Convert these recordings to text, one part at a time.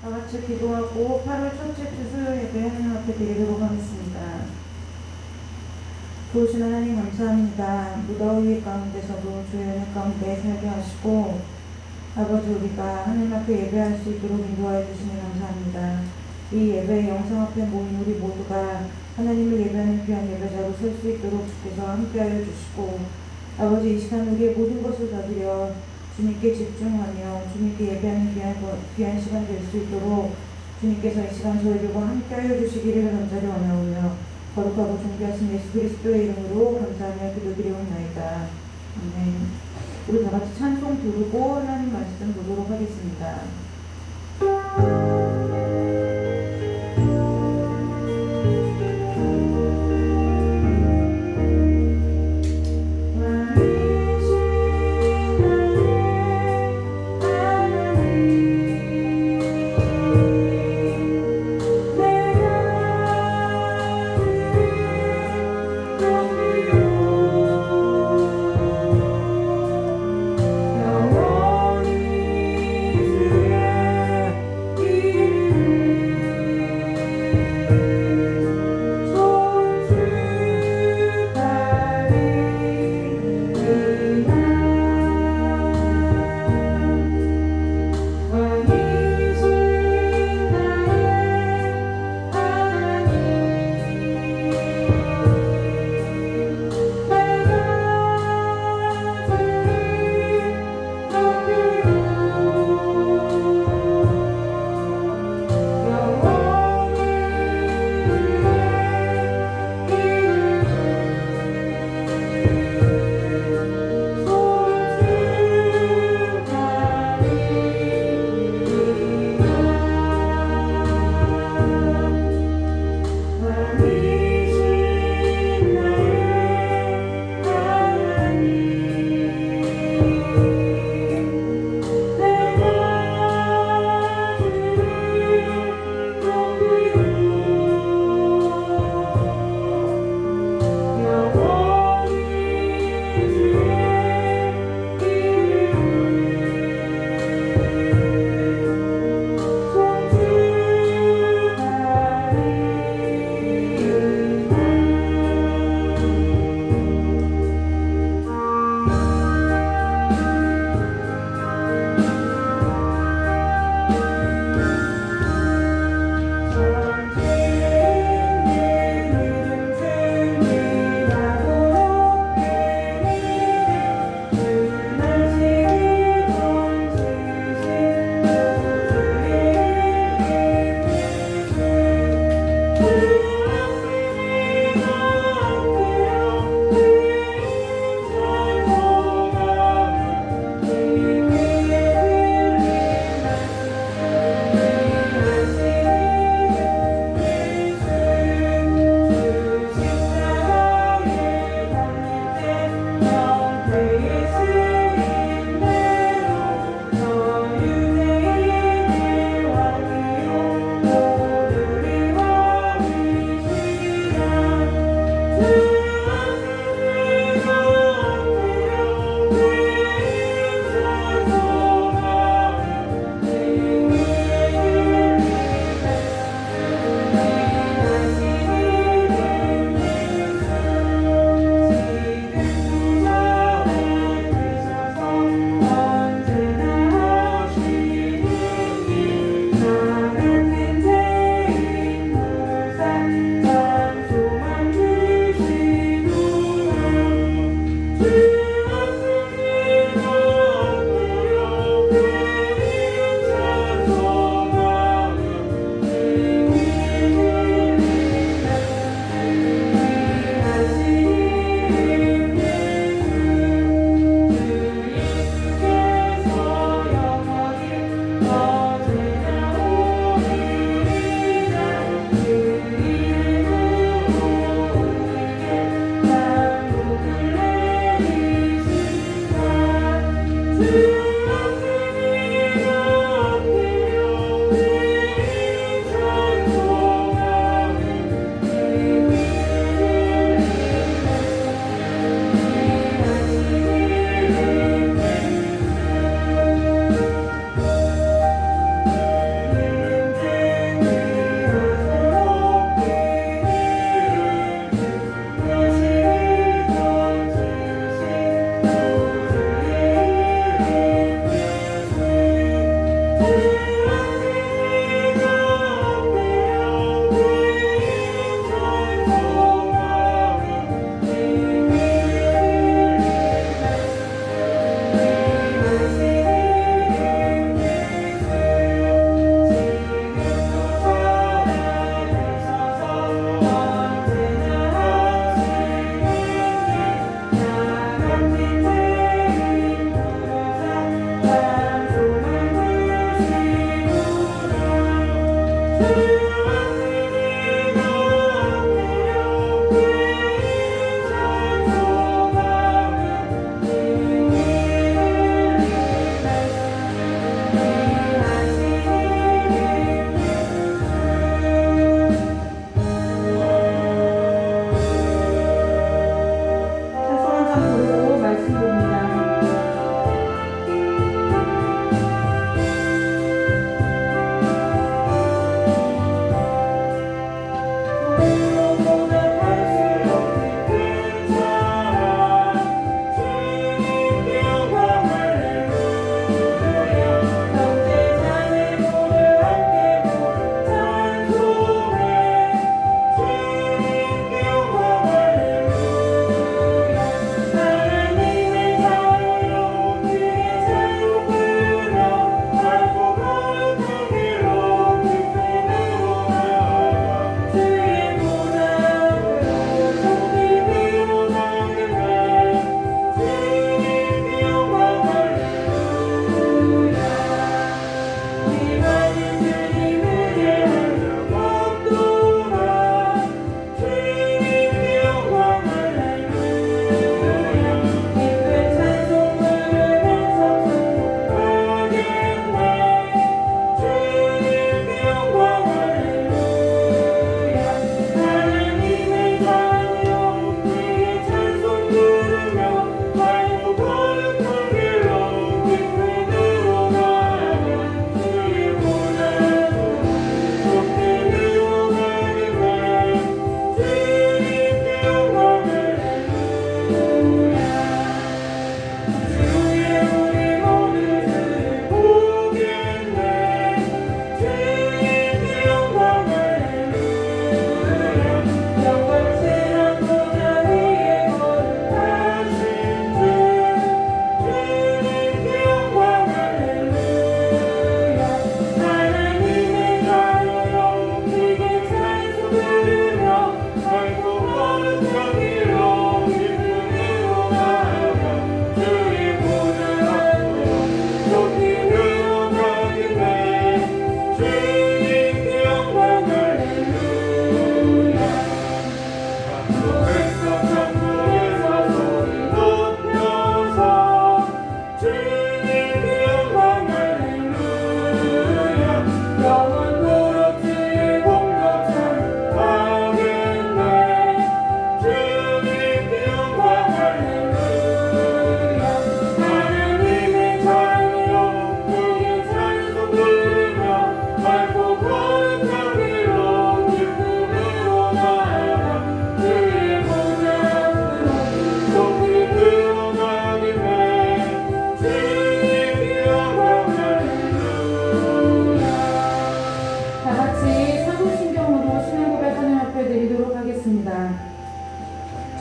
다 같이 기도하고 8월 첫째 주 수요 예배 하나님 앞에 드리도록 하겠습니다. 좋으신 하나님 감사합니다. 무더위 가운데서도 주의 은혜 가운데 살게 하시고 아버지 우리가 하나님 앞에 예배할 수 있도록 인도하여 주시니 감사합니다. 이 예배 영상 앞에 모인 우리 모두가 하나님을 예배하는 귀한 예배자로 설 수 있도록 주께서 함께하여 주시고 아버지 이 시간 우리의 모든 것을 다 드려 주님께 집중하며 주님께 예배하는 귀한 시간 될 수 있도록 주님께서 이 시간 저희들과 함께하여 주시기를 간절히 원하오며 거룩하고 존귀하신 예수 그리스도의 이름으로 감사하며 기도드리옵나이다. 아멘. 우리 다 같이 찬송 부르고 하나님 말씀 보도록 하겠습니다. 영원히 주의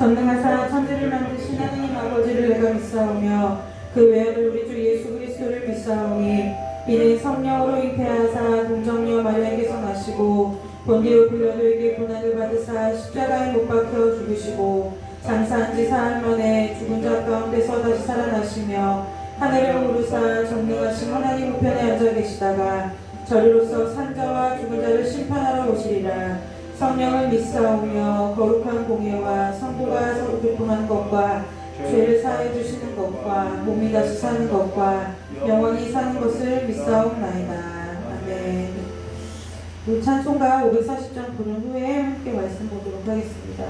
전능하사 천지를 만드신 하나님 아버지를 내가 믿사오며 그 외아들 우리 주 예수 그리스도를 믿사오니 이는 성령으로 잉태하사 동정녀 마리아에게서 나시고 본디오 빌라도에게 고난을 받으사 십자가에 못 박혀 죽으시고 장사한 지 사흘 만에 죽은 자 가운데서 다시 살아나시며 하늘에 오르사 전능하신 하나님 우편에 앉아 계시다가 저리로서 산자와 죽은 자를 심판하러 오시리라. 성령을 믿사오며 거룩한 공예와 성도가 서로 교통하는 것과 죄를 사해 주시는 것과 몸이 다시 사는 것과 영원히 사는 것을 믿사옵나이다. 아멘. 우리 찬송가 540장 부른 후에 함께 말씀 보도록 하겠습니다.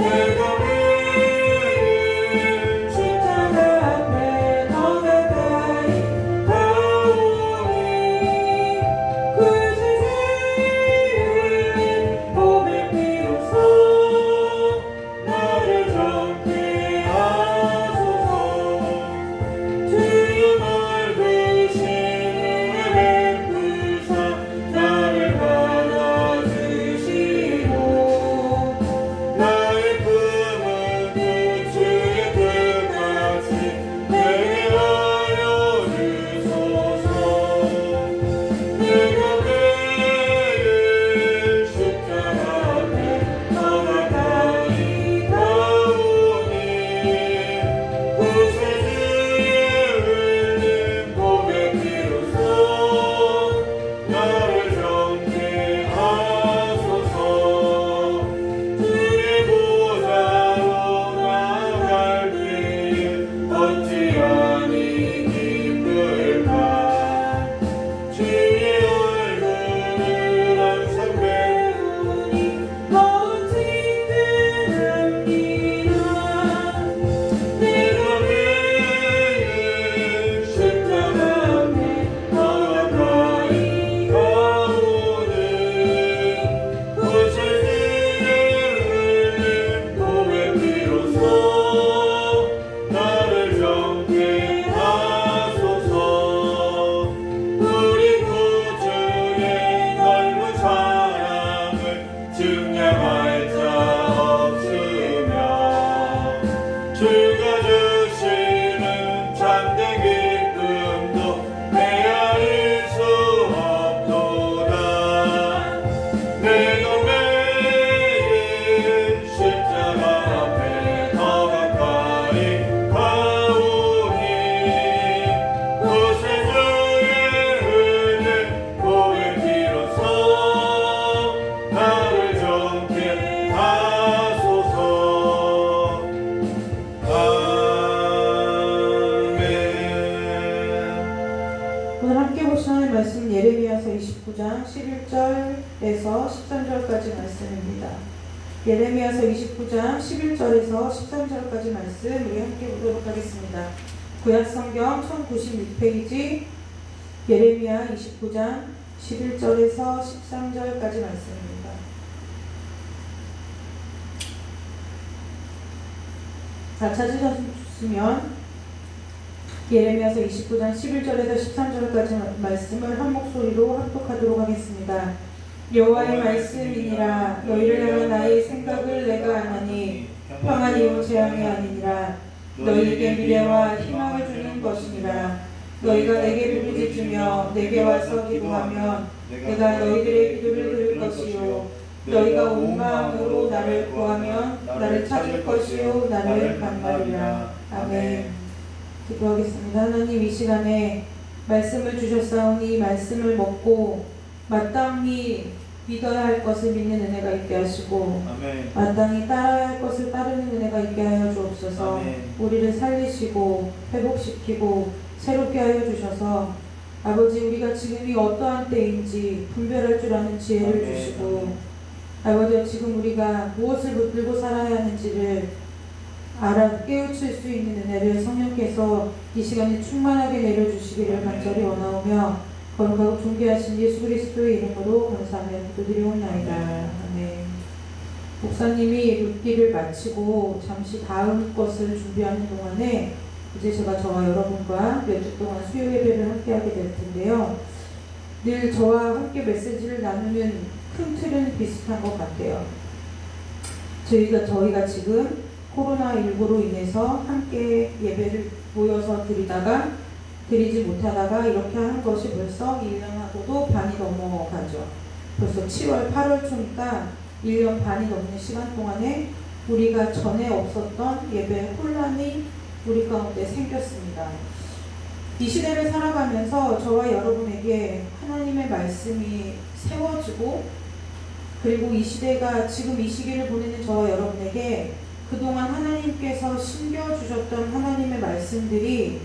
내가 11절에서 13절까지 말씀입니다. 예레미야서 29장 11절에서 13절까지 말씀 우리 함께 보도록 하겠습니다. 구약성경 1096페이지 예레미야 29장 11절에서 13절까지 말씀입니다. 다 찾으셨으면 예레미야서 29장 11절에서 13절까지 말씀을 한 목소리로 합독하도록 하겠습니다. 여호와의 말씀이니라. 너희를 향한 나의 생각을 내가 아나니 평안이요 재앙이 아니니라. 너희에게 미래와 희망을 주는 것이니라. 너희가 내게 부르짖으며 내게 와서 기도하면 내가 너희들의 기도를 들을 것이요 너희가 온 마음으로 나를 구하면 나를 찾을 것이요 나를 간구하리라. 아멘. 기도하겠습니다. 하나님, 이 시간에 말씀을 주셨사오니 말씀을 먹고 마땅히 믿어야 할 것을 믿는 은혜가 있게 하시고 아멘. 마땅히 따라야 할 것을 따르는 은혜가 있게 하여 주옵소서. 아멘. 우리를 살리시고 회복시키고 새롭게 하여 주셔서 아버지, 우리가 지금이 어떠한 때인지 분별할 줄 아는 지혜를 아멘. 주시고 아버지, 지금 우리가 무엇을 붙들고 살아야 하는지를 알아 깨우칠 수 있는 은혜를 성령께서 이 시간에 충만하게 내려주시기를 간절히 원하오며 거룩하고 존귀하신 예수 그리스도의 이름으로 감사하며 기도드리옵나이다. 아멘. 목사님이 룻기를 마치고 잠시 다음 것을 준비하는 동안에 이제 제가 저와 여러분과 몇 주 동안 수요 예배를 함께 하게 될 텐데요. 늘 저와 함께 메시지를 나누는 큰 틀은 비슷한 것 같아요. 저희가 지금 코로나19로 인해서 함께 예배를 모여서 드리지 못하다가 이렇게 하는 것이 벌써 1년하고도 반이 넘어가죠. 벌써 7월, 8월 초니까 1년 반이 넘는 시간 동안에 우리가 전에 없었던 예배 혼란이 우리 가운데 생겼습니다. 이 시대를 살아가면서 저와 여러분에게 하나님의 말씀이 세워지고 그리고 이 시대가 지금 이 시기를 보내는 저와 여러분에게 그동안 하나님께서 심겨주셨던 하나님의 말씀들이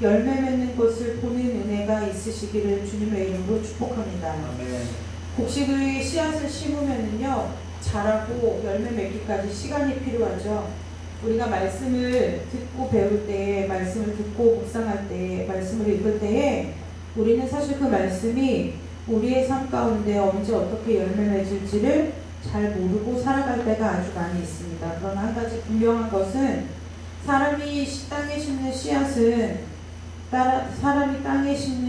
열매 맺는 것을 보는 은혜가 있으시기를 주님의 이름으로 축복합니다. 아멘. 곡식의 씨앗을 심으면은요 자라고 열매 맺기까지 시간이 필요하죠. 우리가 말씀을 듣고 배울 때에, 말씀을 듣고 묵상할 때에, 말씀을 읽을 때에 우리는 사실 그 말씀이 우리의 삶 가운데 언제 어떻게 열매 맺을지를 잘 모르고 살아갈 때가 아주 많이 있습니다. 그러나 한 가지 분명한 것은 사람이 땅에 심는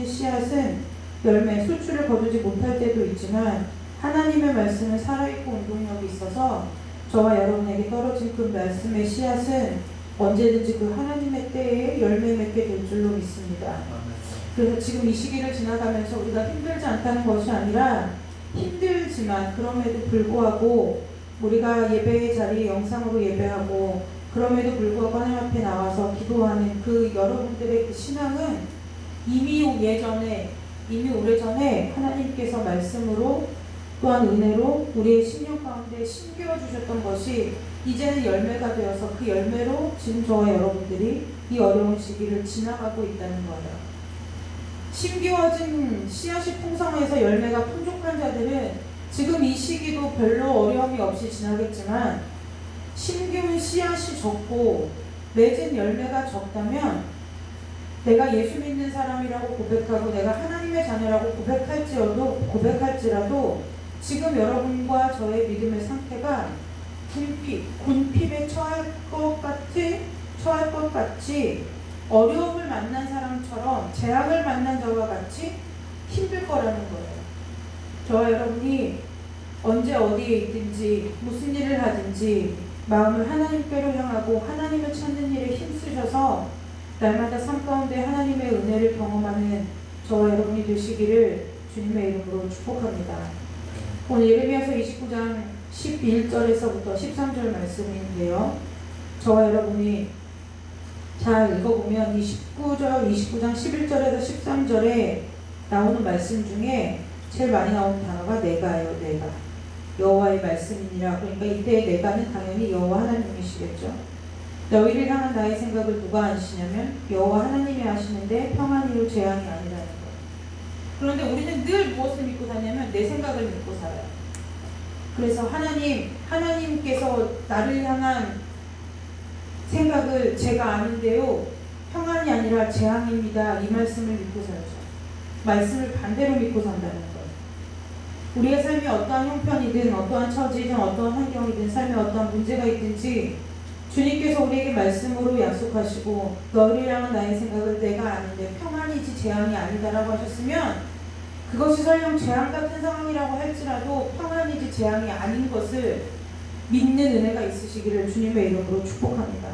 씨앗은 열매, 수출을 거두지 못할 때도 있지만 하나님의 말씀은 살아있고 운동력이 있어서 저와 여러분에게 떨어진 그 말씀의 씨앗은 언제든지 그 하나님의 때에 열매 맺게 될 줄로 믿습니다. 그래서 지금 이 시기를 지나가면서 우리가 힘들지 않다는 것이 아니라 힘들지만 그럼에도 불구하고 우리가 예배의 자리에 영상으로 예배하고 그럼에도 불구하고 하나님 앞에 나와서 기도하는 그 여러분들의 그 신앙은 이미 오래전에 하나님께서 말씀으로 또한 은혜로 우리의 심령 가운데 심겨주셨던 것이 이제는 열매가 되어서 그 열매로 지금 저와 여러분들이 이 어려운 시기를 지나가고 있다는 거예요. 심겨진 씨앗이 풍성해서 열매가 풍족한 자들은 지금 이 시기도 별로 어려움이 없이 지나겠지만 심겨운 씨앗이 적고 맺은 열매가 적다면 내가 예수 믿는 사람이라고 고백하고 내가 하나님의 자녀라고 고백할지라도 지금 여러분과 저의 믿음의 상태가 군핍에 처할 것 같이 어려움을 만난 사람처럼 재앙을 만난 저와 같이 힘들 거라는 거예요. 저와 여러분이 언제 어디에 있든지 무슨 일을 하든지 마음을 하나님께로 향하고 하나님을 찾는 일에 힘쓰셔서 날마다 삶 가운데 하나님의 은혜를 경험하는 저와 여러분이 되시기를 주님의 이름으로 축복합니다. 오늘 예레미야서 29장 11절에서부터 13절 말씀인데요. 저와 여러분이 잘 읽어보면 29장 11절에서 13절에 나오는 말씀 중에 제일 많이 나오는 단어가 내가예요. 내가. 여호와의 말씀이니라. 그러니까 이때 내가는 당연히 여호와 하나님이시겠죠. 너희를 향한 나의 생각을 누가 아시냐면 여호와 하나님이 아시는데 평안이요 재앙이 아니라는 거예요. 그런데 우리는 늘 무엇을 믿고 사냐면 내 생각을 믿고 살아요. 그래서 하나님께서 나를 향한 생각을 제가 아는데요, 평안이 아니라 재앙입니다, 이 말씀을 믿고 살죠. 말씀을 반대로 믿고 산다는 거예요. 우리의 삶이 어떠한 형편이든 어떠한 처지든 어떠한 환경이든 삶에 어떠한 문제가 있든지 주님께서 우리에게 말씀으로 약속하시고 너를 향한 나의 생각을 내가 아는데 평안이지 재앙이 아니다라고 하셨으면, 그것이 설령 재앙 같은 상황이라고 할지라도 평안이지 재앙이 아닌 것을 믿는 은혜가 있으시기를 주님의 이름으로 축복합니다.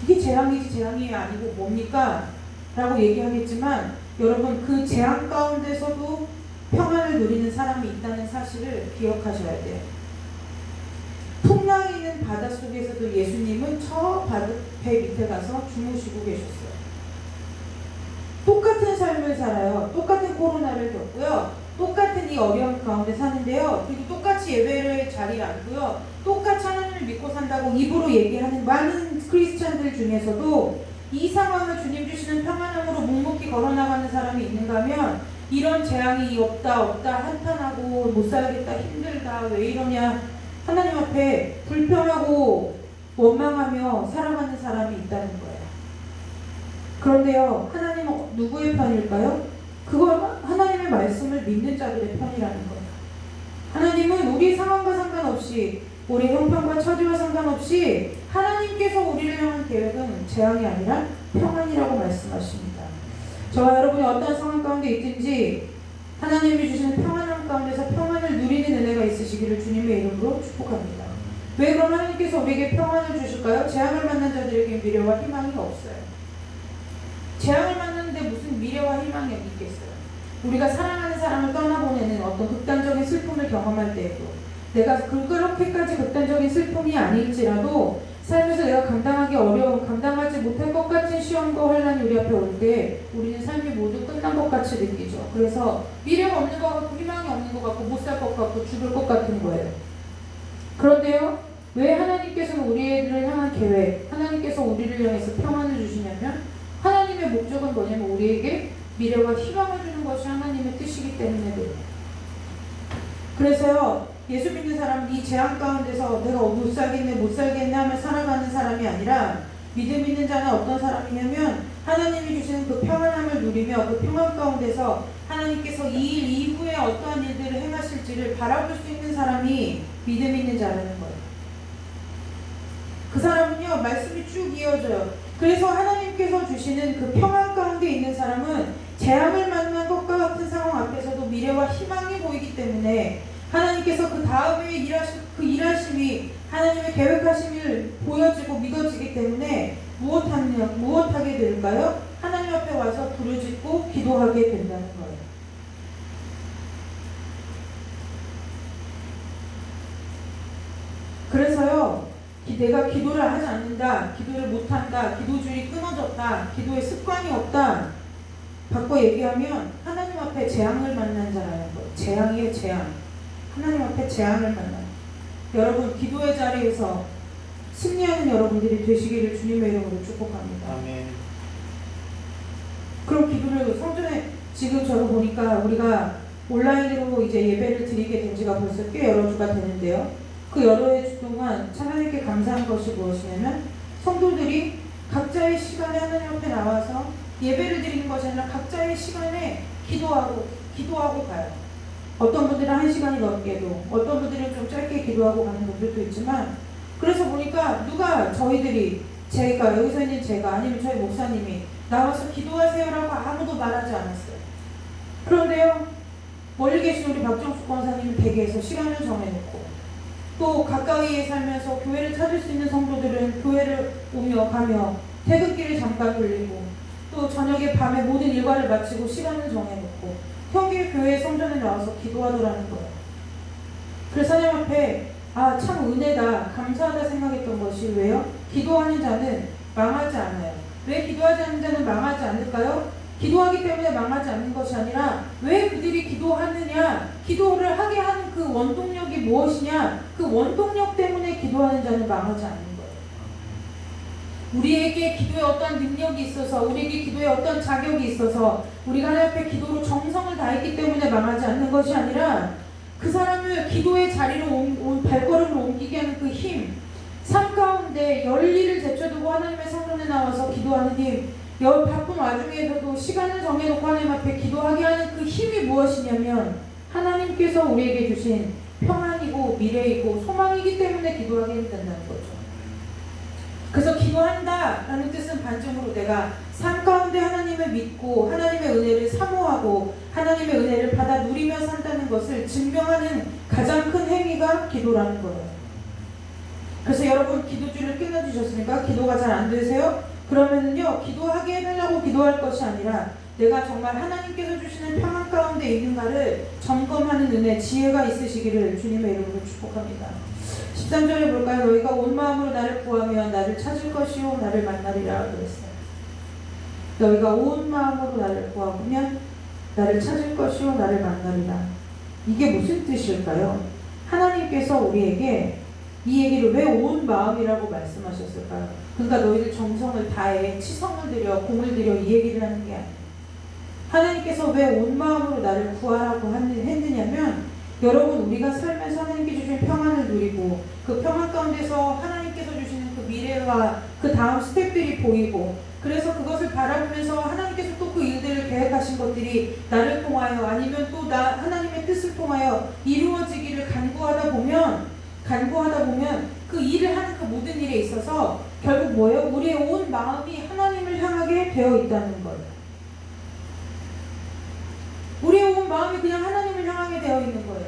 이게 재앙이지 재앙이 아니고 뭡니까? 라고 얘기하겠지만, 여러분, 그 재앙 가운데서도 평안을 누리는 사람이 있다는 사실을 기억하셔야 돼요. 풍랑이 있는 바닷속에서도 예수님은 저 배 밑에 가서 주무시고 계셨어요. 똑같은 삶을 살아요. 똑같은 코로나를 겪고요. 똑같은 이 어려움 가운데 사는데요. 그리고 똑같이 예배를 자리를 앉고요. 똑같이 하나님을 믿고 산다고 입으로 얘기하는 많은 크리스찬들 중에서도 이 상황을 주님 주시는 평안함으로 묵묵히 걸어나가는 사람이 있는가 하면, 이런 재앙이 없다 한탄하고 못 살겠다 힘들다 왜 이러냐 하나님 앞에 불평하고 원망하며 살아가는 사람이 있다는 거예요. 그런데요, 하나님은 누구의 편일까요? 그건 하나님의 말씀을 믿는 자들의 편이라는 거예요. 하나님은 우리 상황과 상관없이, 우리 형편과 처지와 상관없이 하나님께서 우리를 향한 계획은 재앙이 아니라 평안이라고 말씀하십니다. 저와 여러분이 어떤 상황 가운데 있든지 하나님이 주시는 평안함 가운데서 평안을 누리는 은혜가 있으시기를 주님의 이름으로 축복합니다. 왜 그럼 하나님께서 우리에게 평안을 주실까요? 재앙을 만난 자들에게 미래와 희망이 없어요. 재앙을 만났는데 무슨 미래와 희망이 있겠어요? 우리가 사랑하는 사람을 떠나보내는 어떤 극단적인 슬픔을 경험할 때에도, 내가 그렇게까지 극단적인 슬픔이 아닐지라도 삶에서 내가 감당하지 못할 것 같은 시험과 환란이 우리 앞에 올 때 우리는 삶이 모두 끝난 것 같이 느끼죠. 그래서 미래가 없는 것 같고 희망이 없는 것 같고 못 살 것 같고 죽을 것 같은 거예요. 그런데요, 왜 하나님께서는 우리를 향한 계획, 하나님께서 우리를 향해서 평안을 주시냐면, 하나님의 목적은 뭐냐면 우리에게 미래와 희망을 주는 것이 하나님의 뜻이기 때문에 그래요. 그래서요, 예수 믿는 사람은 이 재앙 가운데서 내가 못 살겠네 하며 살아가는 사람이 아니라, 믿음 있는 자는 어떤 사람이냐면 하나님이 주시는 그 평안함을 누리며 그 평안 가운데서 하나님께서 이 일 이후에 어떠한 일들을 행하실지를 바라볼 수 있는 사람이 믿음 있는 자라는 거예요. 그 사람은요, 말씀이 쭉 이어져요. 그래서 하나님께서 주시는 그 평안 가운데 있는 사람은 재앙을 만난 것과 같은 상황 앞에서도 미래와 희망이 보이기 때문에, 하나님께서 그 다음에 일하심이 하나님의 계획하심을 보여지고 믿어지기 때문에 무엇하게 될까요? 하나님 앞에 와서 부르짖고 기도하게 된다는 거예요. 그래서요, 내가 기도를 하지 않는다, 기도를 못한다, 기도줄이 끊어졌다, 기도의 습관이 없다, 바꿔 얘기하면 하나님 앞에 재앙을 만난 자라는 거예요. 재앙이에요, 재앙. 하나님 앞에 재앙을 만나요. 여러분, 기도의 자리에서 승리하는 여러분들이 되시기를 주님의 이름으로 축복합니다. 아멘. 그럼 기도를 성전에, 지금 저를 보니까 우리가 온라인으로 이제 예배를 드리게 된 지가 벌써 꽤 여러 주가 되는데요. 그 여러 해 동안 하나님께 감사한 것이 무엇이냐면, 성도들이 각자의 시간에 하나님 앞에 나와서 예배를 드리는 것이 아니라 각자의 시간에 기도하고 가요. 어떤 분들은 1시간이 넘게도, 어떤 분들은 좀 짧게 기도하고 가는 분들도 있지만, 그래서 보니까 여기서 있는 제가 아니면 저희 목사님이 나와서 기도하세요라고 아무도 말하지 않았어요. 그런데요, 멀리 계신 우리 박정숙 권사님은 댁에서 시간을 정해놓고, 또 가까이에 살면서 교회를 찾을 수 있는 성도들은 교회를 오며 가며 퇴근길을 잠깐 돌리고, 또 저녁에 밤에 모든 일과를 마치고 시간을 정해놓고 평일 교회 성전에 나와서 기도하더라는 거예요. 그래서 하나님 앞에 참 은혜다, 감사하다 생각했던 것이, 왜요? 기도하는 자는 망하지 않아요. 왜 기도하지 않는 자는 망하지 않을까요? 기도하기 때문에 망하지 않는 것이 아니라, 왜 그들이 기도하느냐, 기도를 하게 하는 그 원동력이 무엇이냐, 그 원동력 때문에 기도하는 자는 망하지 않는 거예요. 우리에게 기도에 어떤 능력이 있어서, 우리에게 기도에 어떤 자격이 있어서 우리가 하나님 앞에 기도로 정성을 다했기 때문에 망하지 않는 것이 아니라 그 사람을 기도의 자리로 발걸음을 옮기게 하는 그 힘, 삶 가운데 열일을 제쳐두고 하나님의 성전에 나와서 기도하는 힘, 바쁜 와중에서도 시간을 정해놓고 하나님 앞에 기도하게 하는 그 힘이 무엇이냐면 하나님께서 우리에게 주신 평안이고 미래이고 소망이기 때문에 기도하게 된다는 거죠. 그래서 기도한다 라는 뜻은 반증으로 내가 삶 가운데 하나님을 믿고 하나님의 은혜를 사모하고 하나님의 은혜를 받아 누리며 산다는 것을 증명하는 가장 큰 행위가 기도라는 거예요. 그래서 여러분 기도주를 끊어주셨으니까 기도가 잘 안 되세요? 그러면은요, 기도하게 해달라고 기도할 것이 아니라 내가 정말 하나님께서 주시는 평안 가운데 있는가를 점검하는 은혜, 지혜가 있으시기를 주님의 이름으로 축복합니다. 13절에 볼까요? 너희가 온 마음으로 나를 구하면 나를 찾을 것이요 나를 만나리라 그랬어요. 너희가 온 마음으로 나를 구하면 나를 찾을 것이요 나를 만나리라. 이게 무슨 뜻일까요? 하나님께서 우리에게 이 얘기를 왜 온 마음이라고 말씀하셨을까요? 그러니까 너희들 정성을 다해 치성을 들여 공을 들여 이 얘기를 하는 게 아니에요. 하나님께서 왜 온 마음으로 나를 구하라고 했느냐면 여러분 우리가 살면서 하나님께 주신 평안을 누리고 그 평안 가운데서 하나님께서 주시는 그 미래와 그 다음 스텝들이 보이고 그래서 그것을 바라보면서 하나님께서 또 그 일들을 계획하신 것들이 나를 통하여 아니면 또 하나님의 뜻을 통하여 이루어지기를 간구하다 보면 그 일을 하는 그 모든 일에 있어서 결국 뭐예요? 우리의 온 마음이 하나님을 향하게 되어 있다는 거예요. 우리의 온 마음이 그냥 하나님을 향하게 되어 있는 거예요.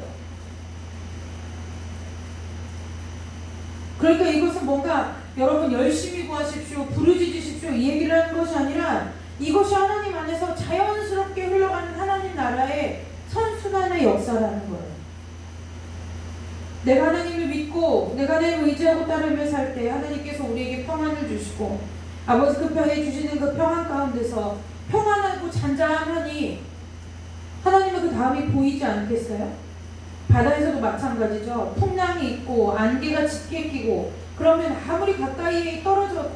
그러니까 이것은 뭔가 여러분 열심히 구하십시오, 부르짖으십시오 이 얘기를 하는 것이 아니라 이것이 하나님 안에서 자연스럽게 흘러가는 하나님 나라의 선순환의 역사라는 거예요. 내가 하나님을 믿고 내가 하나님을 의지하고 따르며 살 때 하나님께서 우리에게 평안을 주시고 아버지 그 편에 주시는 그 평안 가운데서 평안하고 잔잔하니 하나님의 그 다음이 보이지 않겠어요? 바다에서도 마찬가지죠. 풍랑이 있고 안개가 짙게 끼고 그러면 아무리 가까이에 떨어져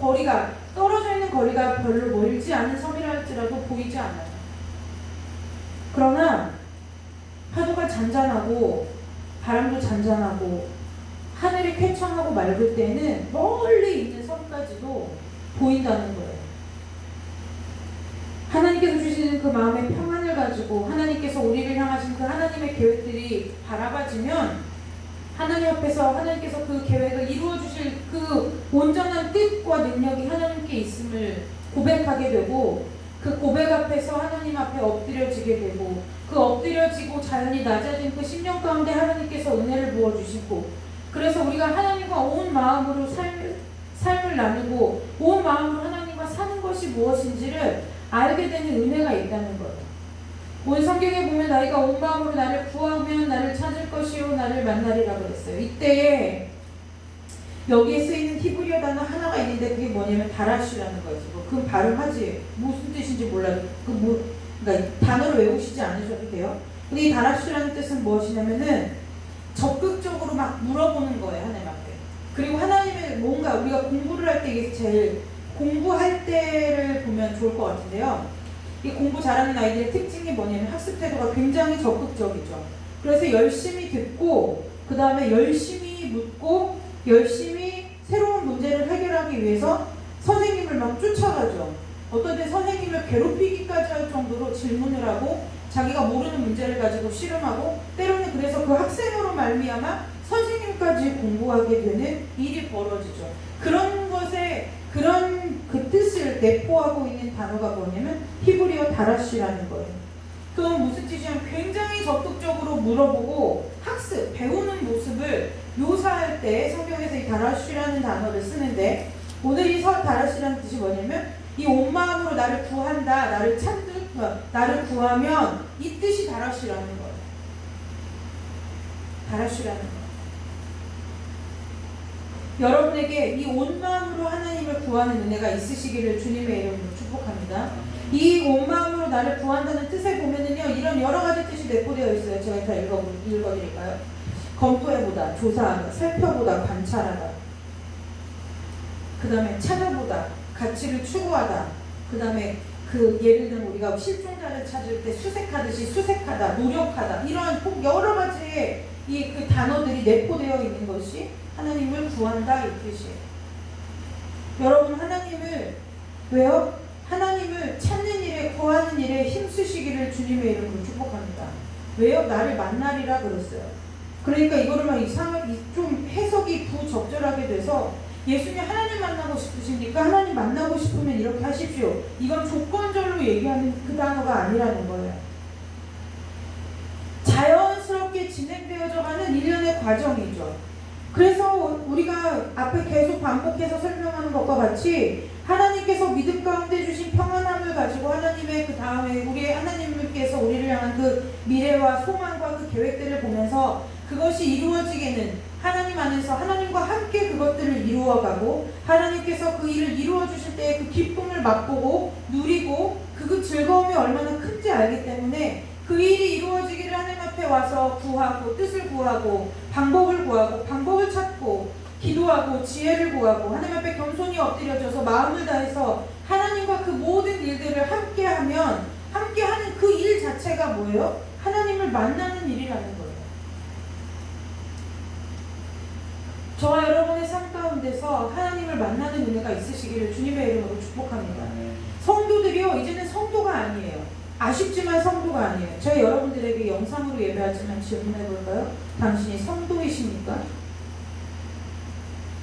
있는 거리가 별로 멀지 않은 섬이라 할지라도 보이지 않아요. 그러나 파도가 잔잔하고 바람도 잔잔하고 하늘이 쾌청하고 맑을 때는 멀리 있는 섬까지도 보인다는 거예요. 하나님께서 주시는 그 마음의 평안을 가지고 하나님께서 우리를 향하신 그 하나님의 계획들이 바라봐지면 하나님 앞에서 하나님께서 그 계획을 이루어 주실 그 온전한 뜻과 능력이 하나님께 있음을 고백하게 되고 그 고백 앞에서 하나님 앞에 엎드려지게 되고 그 엎드려지고 자연히 낮아진 그 심령 가운데 하나님께서 은혜를 부어주시고 그래서 우리가 하나님과 온 마음으로 삶을 나누고 온 마음으로 하나님과 사는 것이 무엇인지를 알게 되는 은혜가 있다는 거예요. 온 성경에 보면 너희가 온 마음으로 나를 구하면 나를 찾을 것이요 나를 만나리라 그랬어요. 이때에 여기에 쓰이는 히브리어 단어 하나가 있는데 그게 뭐냐면 다라시라는 거예요. 그 발음하지 무슨 뜻인지 몰라도 그러니까 단어를 외우시지 않으셔도 돼요. 근데 이 다라시라는 뜻은 무엇이냐면은 적극적으로 막 물어보는 거예요 하나님 앞에. 그리고 하나님의 뭔가 우리가 공부를 할 때 이게 제일 공부할 때를 보면 좋을 것 같은데요. 이 공부 잘하는 아이들의 특징이 뭐냐면 학습 태도가 굉장히 적극적이죠. 그래서 열심히 듣고 그 다음에 열심히 묻고 열심히 새로운 문제를 해결하기 위해서 선생님을 막 쫓아가죠. 어떤 때 선생님을 괴롭히기까지 할 정도로 질문을 하고 자기가 모르는 문제를 가지고 씨름하고 때로는 그래서 그 학생으로 말미암아 선생님까지 공부하게 되는 일이 벌어지죠. 그런 것에 그런 그 뜻을 내포하고 있는 단어가 뭐냐면 히브리어 다라시라는 거예요. 그건 무슨 뜻이냐면 굉장히 적극적으로 물어보고 학습, 배우는 모습을 묘사할 때 성경에서 이 다라시라는 단어를 쓰는데 오늘 이 다라시라는 뜻이 뭐냐면 이 온 마음으로 나를 구한다, 나를 구하면 이 뜻이 다라시라는 거예요. 다라시라는 거예요. 여러분에게 이 온 마음으로 하나님을 구하는 은혜가 있으시기를 주님의 이름으로 축복합니다. 이 온 마음으로 나를 구한다는 뜻에 보면은요, 이런 여러 가지 뜻이 내포되어 있어요. 제가 다 읽어드릴까요? 검토해보다, 조사하다, 살펴보다, 관찰하다. 그 다음에 찾아보다, 가치를 추구하다. 그 다음에 그 예를 들면 우리가 실종자를 찾을 때 수색하듯이 수색하다, 노력하다, 이러한 여러 가지의 이 그 단어들이 내포되어 있는 것이 하나님을 구한다 이 뜻이에요. 여러분, 하나님을 왜요? 하나님을 찾는 일에, 구하는 일에 힘쓰시기를 주님의 이름으로 축복합니다. 왜요? 나를 만나리라 그랬어요. 그러니까 이거를 막 좀 해석이 부적절하게 돼서 예수님 하나님 만나고 싶으십니까? 하나님 만나고 싶으면 이렇게 하십시오. 이건 조건절로 얘기하는 그 단어가 아니라는 거예요. 자연스럽게 진행되어져가는 일련의 과정이죠. 그래서 우리가 앞에 계속 반복해서 설명하는 것과 같이 하나님께서 믿음 가운데 주신 평안함을 가지고 하나님의 그 다음에 우리의 하나님께서 우리를 향한 그 미래와 소망과 그 계획들을 보면서 그것이 이루어지게는 하나님 안에서 하나님과 함께 그것들을 이루어가고 하나님께서 그 일을 이루어 주실 때의 그 기쁨을 맛보고 누리고 그 즐거움이 얼마나 큰지 알기 때문에 그 일이 이루어지기를 하나님 앞에 와서 구하고 뜻을 구하고 방법을 구하고 방법을 찾고 기도하고 지혜를 구하고 하나님 앞에 겸손히 엎드려져서 마음을 다해서 하나님과 그 모든 일들을 함께하면 함께하는 그 일 자체가 뭐예요? 하나님을 만나는 일이라는 거예요. 저와 여러분의 삶 가운데서 하나님을 만나는 은혜가 있으시기를 주님의 이름으로 축복합니다. 성도들이요, 이제는 성도가 아니에요. 아쉽지만 성도가 아니에요. 저희 여러분들에게 영상으로 예배하지만 질문해 볼까요? 당신이 성도이십니까?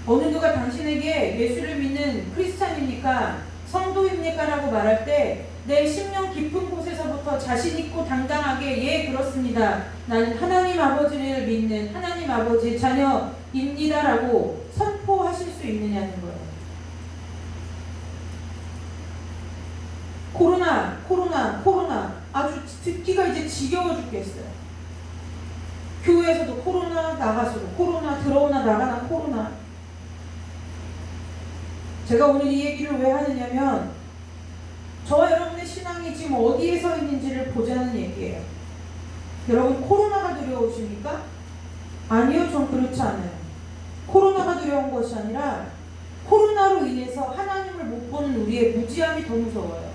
어느 누가 당신에게 예수를 믿는 크리스찬입니까? 성도입니까? 라고 말할 때 내 심령 깊은 곳에서부터 자신있고 당당하게 예 그렇습니다. 나는 하나님 아버지를 믿는 하나님 아버지의 자녀입니다 라고 선포하실 수 있느냐는 거예요. 코로나 아주 듣기가 이제 지겨워 죽겠어요. 교회에서도 코로나, 나가서도 코로나, 들어오나 나가나 코로나. 제가 오늘 이 얘기를 왜 하느냐면 저와 여러분의 신앙이 지금 어디에 서 있는지를 보자는 얘기예요. 여러분, 코로나가 두려우십니까? 아니요, 전 그렇지 않아요. 코로나가 두려운 것이 아니라 코로나로 인해서 하나님을 못 보는 우리의 무지함이 더 무서워요.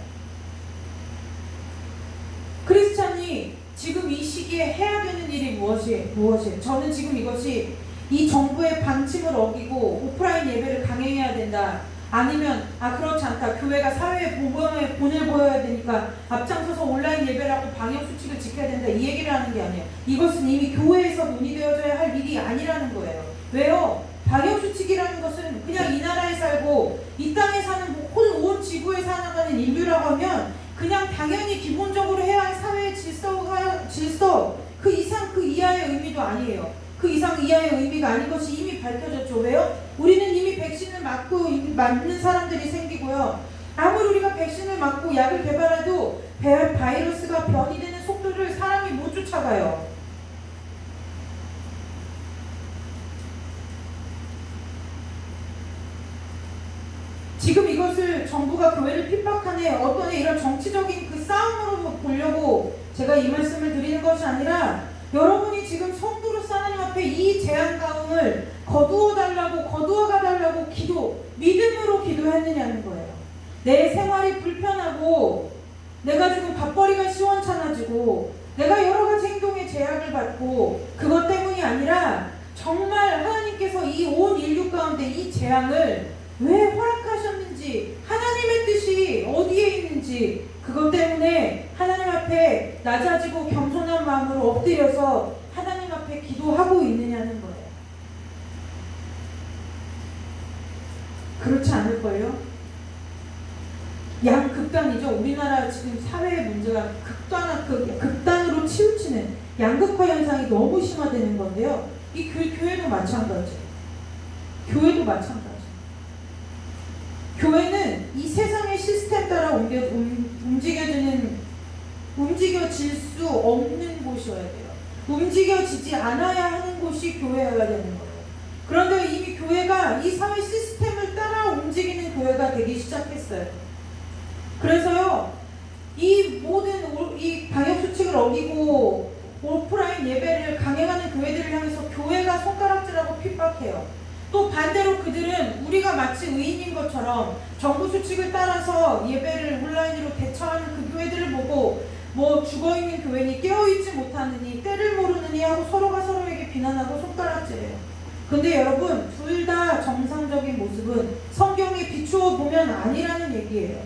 크리스찬이 지금 이 시기에 해야 되는 일이 무엇이에요? 저는 지금 이것이 이 정부의 방침을 어기고 오프라인 예배를 강행해야 된다. 아니면 그렇지 않다. 교회가 사회에 본을 보여야 되니까 앞장서서 온라인 예배라고 방역수칙을 지켜야 된다. 이 얘기를 하는 게 아니에요. 이것은 이미 교회에서 논의되어져야 할 일이 아니라는 거예요. 왜요? 방역수칙이라는 것은 그냥 이 나라에 살고 이 땅에 사는 온 지구에 살아가는 인류라고 하면 그냥 당연히 기본적으로 해야 할 사회의 질서 그 이상 그 이하의 의미도 아니에요. 그 이상 이하의 의미가 아닌 것이 이미 밝혀졌죠. 왜요? 우리는 이미 백신을 맞는 사람들이 생기고요. 아무리 우리가 백신을 맞고 약을 개발해도 바이러스가 변이되는 속도를 사람이 못 쫓아가요. 지금 이것을 정부가 교회를 핍박하네, 어떤 이런 정치적인 그 싸움으로 보려고 제가 이 말씀을 드리는 것이 아니라 여러분이 지금 성도로서 하나님 앞에 이 재앙가움을 거두어가달라고 믿음으로 기도했느냐는 거예요. 내 생활이 불편하고 내가 지금 밥벌이가 시원찮아지고 내가 여러 가지 행동에 제약을 받고 그것 때문이 아니라 정말 하나님께서 이 온 인류 가운데 이 재앙을 왜 허락하셨는지, 하나님의 뜻이 어디에 있는지, 그것 때문에 하나님 앞에 낮아지고 겸손한 마음으로 엎드려서 하나님 앞에 기도하고 있느냐는 거예요. 그렇지 않을걸요? 양극단이죠. 우리나라 지금 사회의 문제가 극단으로 치우치는 양극화 현상이 너무 심화되는 건데요. 이 교회도 마찬가지예요. 교회는 이 세상의 시스템 따라 움직여질 수 없는 곳이어야 돼요. 움직여지지 않아야 하는 곳이 교회여야 되는 거예요. 그런데 이미 교회가 이 사회 시스템을 따라 움직이는 교회가 되기 시작했어요. 그래서요, 이 모든 이 방역수칙을 어기고 오프라인 예배를 강행하는 교회들을 향해서 교회가 손가락질하고 핍박해요. 또 반대로 그들은 우리가 마치 의인인 것처럼 정부 수칙을 따라서 예배를 온라인으로 대처하는 그 교회들을 보고 뭐 죽어있는 교회니 깨어있지 못하느니 때를 모르느니 하고 서로가 서로에게 비난하고 손가락질해요. 근데 여러분, 둘 다 정상적인 모습은 성경에 비추어 보면 아니라는 얘기예요.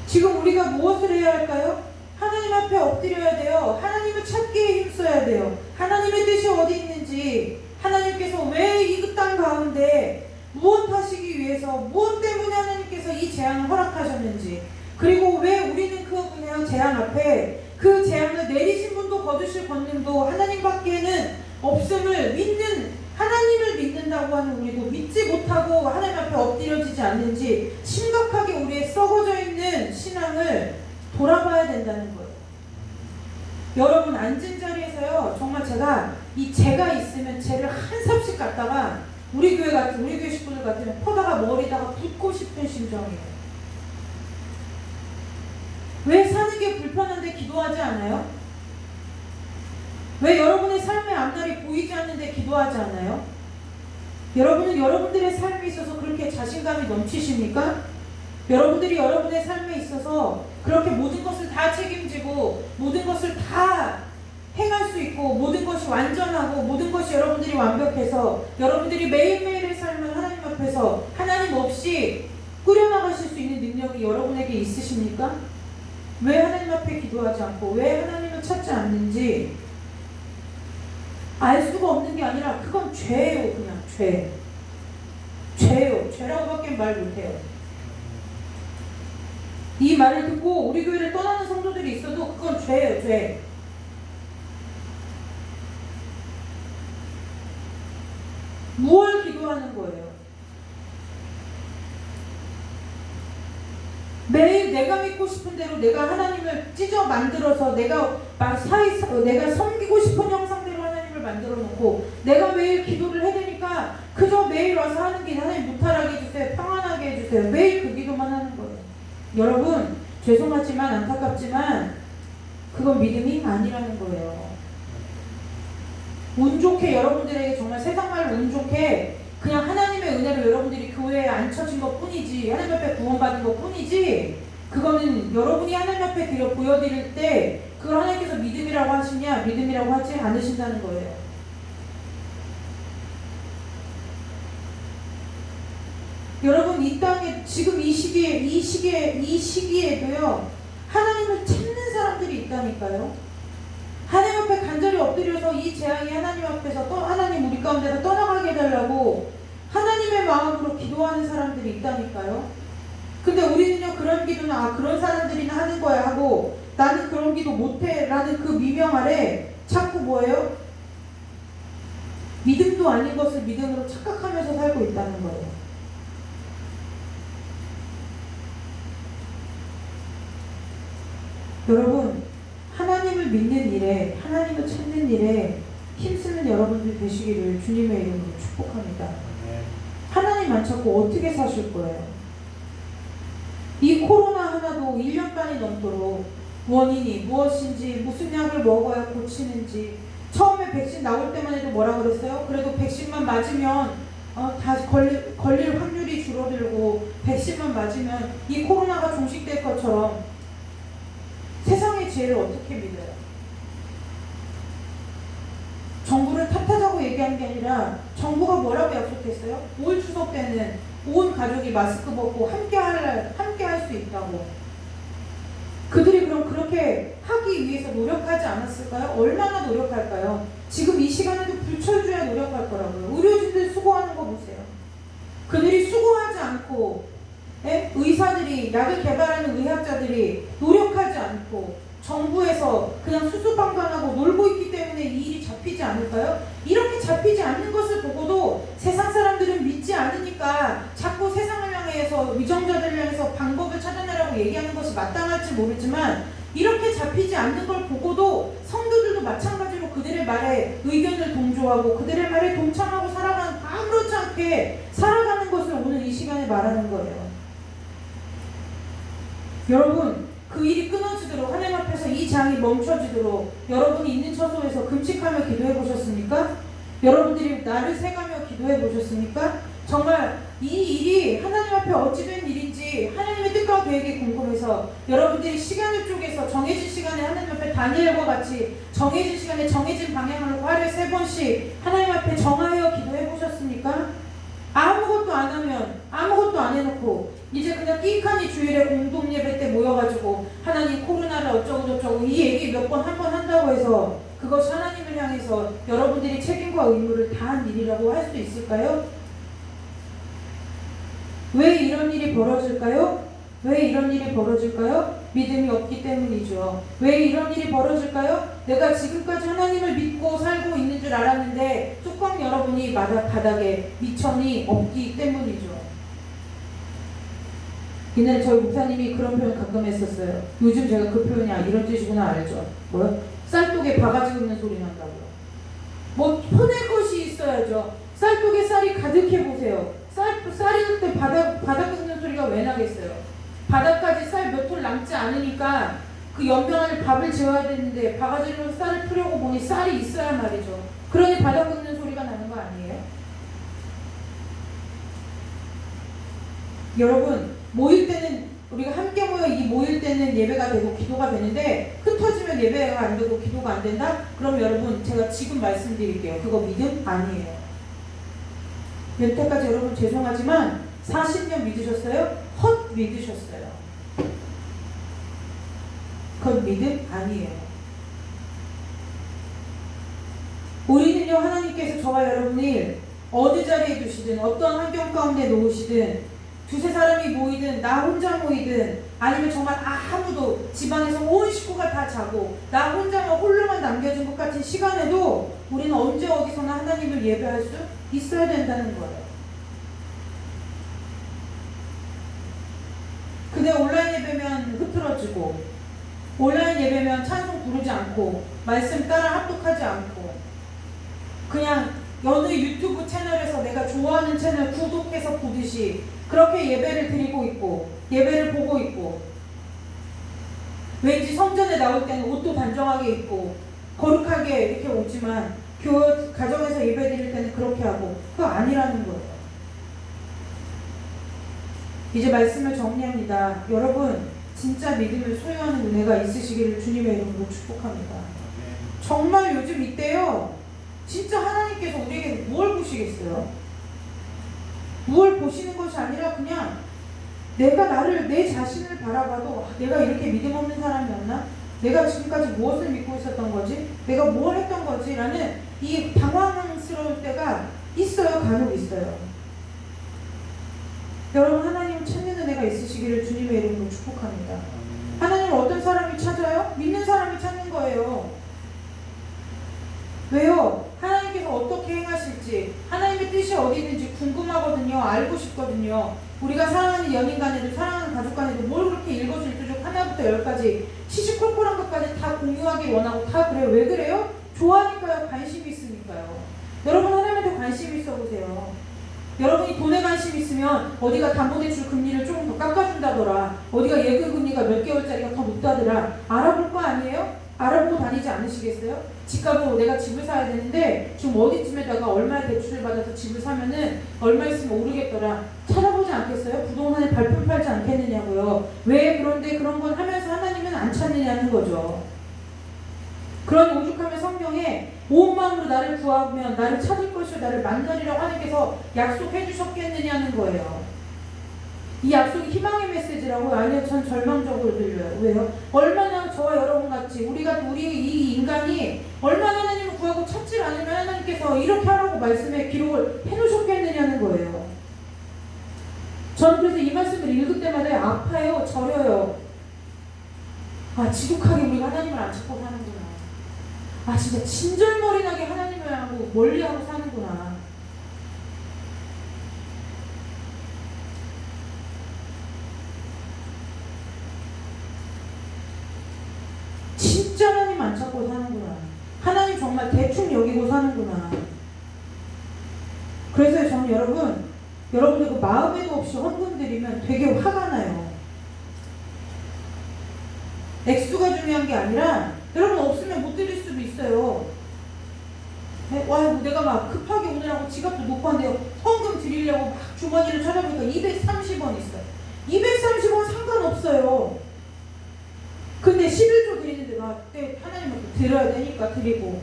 지금 우리가 무엇을 해야 할까요? 하나님 앞에 엎드려야 돼요. 하나님을 찾기에 힘써야 돼요. 하나님의 뜻이 어디 있는지, 하나님께서 왜 이 땅 가운데 무엇 하시기 위해서, 무엇 때문에 하나님께서 이 재앙을 허락하셨는지, 그리고 왜 우리는 그 그냥 재앙 앞에 그 재앙을 내리신 분도 거두실 권능도 하나님밖에는 없음을 믿는, 하나님을 믿는다고 하는 우리도 믿지 못하고 하나님 앞에 엎드려지지 않는지 심각하게 우리의 썩어져 있는 신앙을 돌아봐야 된다는 거예요. 여러분, 앉은 자리에서요, 정말 제가 있으면 쟤를 한 삽씩 갖다가 우리 교회 식구들 같으면 퍼다가 머리다가 붓고 싶은 심정이에요. 왜 사는 게 불편한데 기도하지 않아요? 왜 여러분의 삶의 앞날이 보이지 않는데 기도하지 않아요? 여러분은 여러분들의 삶에 있어서 그렇게 자신감이 넘치십니까? 여러분들이 여러분의 삶에 있어서 그렇게 모든 것을 다 책임지고 모든 것을 다 행할 수 있고 모든 것이 완전하고 모든 것이 여러분들이 완벽해서 여러분들이 매일매일의 삶을 하나님 앞에서 하나님 없이 꾸려나가실 수 있는 능력이 여러분에게 있으십니까? 왜 하나님 앞에 기도하지 않고 왜 하나님을 찾지 않는지 알 수가 없는 게 아니라 그건 죄예요. 그냥 죄예요. 죄라고밖에 말 못해요. 이 말을 듣고 우리 교회를 떠나는 성도들이 있어도 그건 죄예요. 죄. 무엇을 기도하는 거예요? 매일 내가 믿고 싶은 대로 내가 하나님을 찢어 만들어서 내가 섬기고 싶은 형상대로 하나님을 만들어 놓고 내가 매일 기도를 해대니까 그저 매일 와서 하는 게 하나님 무탈하게 해주세요. 평안하게 해주세요. 매일 그 기도만 하는 거예요. 여러분, 죄송하지만 안타깝지만 그건 믿음이 아니라는 거예요. 운 좋게 여러분들에게 정말 세상말로 운 좋게 그냥 하나님의 은혜로 여러분들이 교회에 앉혀진 것 뿐이지 하나님 앞에 구원받은 것 뿐이지 그거는 여러분이 하나님 앞에 보여드릴 때 그걸 하나님께서 믿음이라고 하시냐 믿음이라고 하지 않으신다는 거예요. 여러분, 이 땅에 지금 이 시기에도요 하나님을 찾는 사람들이 있다니까요. 하나님 앞에 간절히 엎드려서 이 재앙이 하나님 앞에서 하나님 우리 가운데서 떠나가게 해달라고 하나님의 마음으로 기도하는 사람들이 있다니까요. 근데 우리는요 그런 기도는 그런 사람들이나 하는 거야 하고 나는 그런 기도 못해 라는 그 미명 아래 자꾸 뭐예요? 믿음도 아닌 것을 믿음으로 착각하면서 살고 있다는 거예요. 여러분, 하나님을 믿는 일에, 하나님을 찾는 일에 힘쓰는 여러분들 되시기를 주님의 이름으로 축복합니다. 하나님 안 찾고 어떻게 사실 거예요? 이 코로나 하나도 1년 반이 넘도록 원인이 무엇인지, 무슨 약을 먹어야 고치는지, 처음에 백신 나올 때만 해도 뭐라 그랬어요? 그래도 백신만 맞으면 다시 걸릴 확률이 줄어들고 백신만 맞으면 이 코로나가 종식될 것처럼 세상의 지혜를 어떻게 믿어요? 정부를 탓하자고 얘기하는 게 아니라 정부가 뭐라고 약속했어요? 올 추석 때는 온 가족이 마스크 벗고 함께 할 수 있다고. 그들이 그럼 그렇게 하기 위해서 노력하지 않았을까요? 얼마나 노력할까요? 지금 이 시간에도 불철주야 노력할 거라고요. 의료진들 수고하는 거 보세요. 그들이 수고하지 않고 의사들이, 약을 개발하는 의학자들이 노력하지 않고 정부에서 그냥 수수방관하고 놀고 있기 때문에 이 일이 잡히지 않을까요? 이렇게 잡히지 않는 것을 보고도 세상 사람들은 믿지 않으니까 자꾸 세상을 향해서 위정자들을 향해서 방법을 찾아내라고 얘기하는 것이 마땅할지 모르지만 이렇게 잡히지 않는 걸 보고도 성도들도 마찬가지로 그들의 말에 의견을 동조하고 그들의 말에 동참하고 살아가는, 아무렇지 않게 살아가는 것을 오늘 이 시간에 말하는 거예요. 여러분, 그 일이 끊어지도록 하나님 앞에서 이 장이 멈춰지도록 여러분이 있는 처소에서 금식하며 기도해 보셨습니까? 여러분들이 여러분들이 나를 새가며 기도해 보셨습니까? 정말 이 일이 하나님 앞에 어찌 된 일인지 하나님의 뜻과 계획이 궁금해서 여러분들이 시간을 쪼개서 정해진 시간에 하나님 앞에 다니엘과 같이 정해진 시간에 정해진 방향으로 하루에 3번씩 하나님 앞에 정하여 기도해 보셨습니까? 아무것도 안 하면 아무것도 안 해놓고 이제 그냥 끼익하니 주일에 공동 예배 때 모여가지고 하나님 코로나를 어쩌고 저쩌고 이 얘기 몇 번 한 번 한다고 해서 그것이 하나님을 향해서 여러분들이 책임과 의무를 다한 일이라고 할 수 있을까요? 왜 이런 일이 벌어질까요? 왜 이런 일이 벌어질까요? 믿음이 없기 때문이죠. 왜 이런 일이 벌어질까요? 내가 지금까지 하나님을 믿고 살고 있는 줄 알았는데 뚜껑 여러분이 바닥에 미천이 없기 때문이죠. 옛날에 저희 목사님이 그런 표현 가끔 했었어요. 요즘 제가 그 표현이 이런 뜻이구나 알죠? 뭐요? 쌀독에 바가지 긁는 소리 난다고요. 뭐 퍼낼 것이 있어야죠. 쌀독에 쌀이 가득해 보세요. 쌀이 긁을 때 바닥 긁는 소리가 왜 나겠어요? 바닥까지 쌀 몇 톨 남지 않으니까 그 연병 안에 밥을 재워야 되는데 바가지로 쌀을 풀려고 보니 쌀이 있어야 말이죠. 그러니 바닥 긁는 소리가 나는 거 아니에요? 여러분 모일 때는 우리가 함께 모여 이 모일 때는 예배가 되고 기도가 되는데 흩어지면 예배가 안 되고 기도가 안 된다? 그럼 여러분 제가 지금 말씀드릴게요. 그거 믿음 아니에요. 여태까지 여러분 죄송하지만 40년 믿으셨어요? 헛 믿으셨어요. 그건 믿음 아니에요. 우리는요 하나님께서 저와 여러분을 어느 자리에 두시든 어떤 환경 가운데 놓으시든 두세 사람이 모이든 나 혼자 모이든 아니면 정말 아무도 집안에서 온 식구가 다 자고 나 혼자만 홀로만 남겨진 것 같은 시간에도 우리는 언제 어디서나 하나님을 예배할 수 있어야 된다는 거예요. 근데 온라인 예배면 흐트러지고 온라인 예배면 찬송 부르지 않고 말씀 따라 합독하지 않고 그냥 어느 유튜브 채널에서 내가 좋아하는 채널 구독해서 보듯이 그렇게 예배를 드리고 있고 예배를 보고 있고 왠지 성전에 나올 때는 옷도 단정하게 입고 거룩하게 이렇게 오지만 가정에서 예배 드릴 때는 그렇게 하고 그거 아니라는 거예요. 이제 말씀을 정리합니다. 여러분 진짜 믿음을 소유하는 은혜가 있으시기를 주님의 이름으로 축복합니다. 정말 요즘 이때요 진짜 하나님께서 우리에게 무엇을 보시겠어요? 무엇을 보시는 것이 아니라 그냥 내가 내 자신을 바라봐도 내가 이렇게 믿음 없는 사람이었나? 내가 지금까지 무엇을 믿고 있었던 거지? 내가 뭘 했던 거지? 라는 이 당황스러울 때가 있어요. 간혹 있어요. 여러분 하나님 찾는 은혜가 있으시기를 주님의 이름으로 축복합니다. 하나님을 어떤 사람이 찾아요? 믿는 사람이 찾는 거예요. 왜요? 하나님께서 어떻게 행하실지 하나님의 뜻이 어디 있는지 궁금하거든요. 알고 싶거든요. 우리가 사랑하는 연인 간에도 사랑하는 가족 간에도 뭘 그렇게 일거수일투족 하나부터 열까지 시시콜콜한 것까지 다 공유하기 원하고 다 그래요. 왜 그래요? 좋아하니까요. 관심이 있으니까요. 여러분 하나님한테 관심이 있어 보세요. 여러분이 돈에 관심 있으면 어디가 담보대출 금리를 조금 더 깎아준다더라. 어디가 예금금리가 몇 개월짜리가 더 높다더라. 알아볼 거 아니에요? 알아보고 다니지 않으시겠어요? 집값으로 내가 집을 사야 되는데 지금 어디쯤에다가 얼마의 대출을 받아서 집을 사면은 얼마 있으면 오르겠더라. 찾아보지 않겠어요? 부동산에 발품 팔지 않겠느냐고요. 왜 그런데 그런 건 하면서 하나님은 안 찾느냐는 거죠. 그런 오죽하면 성경에 온 마음으로 나를 구하면 나를 찾을 것이요 나를 만나리라고 하나님께서 약속해 주셨겠느냐는 거예요. 이 약속이 희망의 메시지라고요? 아니요, 전 절망적으로 들려요. 왜요? 얼마나 저와 여러분 같이 우리 이 인간이 얼마나 하나님을 구하고 찾지 않으면 하나님께서 이렇게 하라고 말씀에 기록을 해놓으셨겠느냐는 거예요. 저는 그래서 이 말씀을 읽을 때마다 아파요, 저려요. 지독하게 우리가 하나님을 안 찾고 사는구나. 진짜 친절머리나게 하나님을 하고 멀리하고 사는구나. 진짜 하나님 안 찾고 사는구나. 하나님 정말 대충 여기고 사는구나. 그래서 저는 여러분들 그 마음에도 없이 헌금 드리면 되게 화가 나요. 액수가 중요한 게 아니라 여러분 없으면 못 드릴 수도 있어요. 와, 내가 막 급하게 오느라고 지갑도 놓고 왔는데요. 헌금 드리려고 막 주머니를 찾아보니까 230원 있어요. 230원 상관없어요. 근데 11조 드리는데 나 그때 하나님한테 드려야 되니까 드리고,